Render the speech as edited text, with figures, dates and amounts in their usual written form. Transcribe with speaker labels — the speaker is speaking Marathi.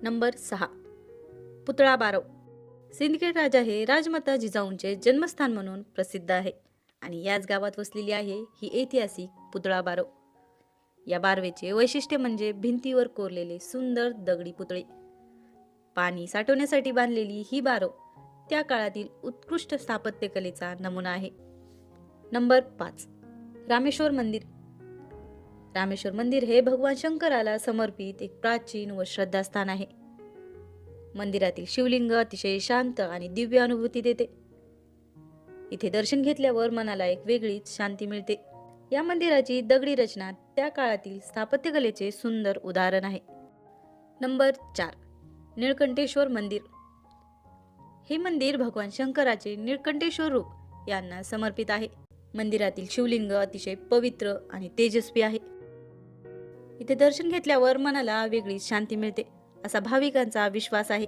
Speaker 1: नंबर 6. पुतळा बारव. सिंदखेड राजा हे राजमाता जिजाऊंचे जन्मस्थान म्हणून प्रसिद्ध आहे आणि याच गावात वसलेली आहे ही ऐतिहासिक पुतळा बारव. या बारवेचे वैशिष्ट्य म्हणजे भिंतीवर कोरलेले सुंदर दगडी पुतळे. पाणी साठवण्यासाठी बांधलेली ही बारव त्या काळातील उत्कृष्ट स्थापत्यकलेचा नमुना आहे. नंबर 5. रामेश्वर मंदिर. रामेश्वर मंदिर हे भगवान शंकराला समर्पित एक प्राचीन व श्रद्धास्थान आहे. मंदिरातील शिवलिंग अतिशय शांत आणि दिव्य अनुभूती देते. इथे दर्शन घेतल्यावर मनाला एक वेगळीच शांती मिळते. या मंदिराची दगडी रचना त्या काळातील स्थापत्यकलेचे सुंदर उदाहरण आहे. नंबर 4. निळकंठेश्वर मंदिर. हे मंदिर भगवान शंकराचे निळकंठेश्वर रूप यांना समर्पित आहे. मंदिरातील शिवलिंग अतिशय पवित्र आणि तेजस्वी आहे. इथे दर्शन घेतल्यावर मनाला वेगळीच शांती मिळते असा भाविकांचा विश्वास आहे.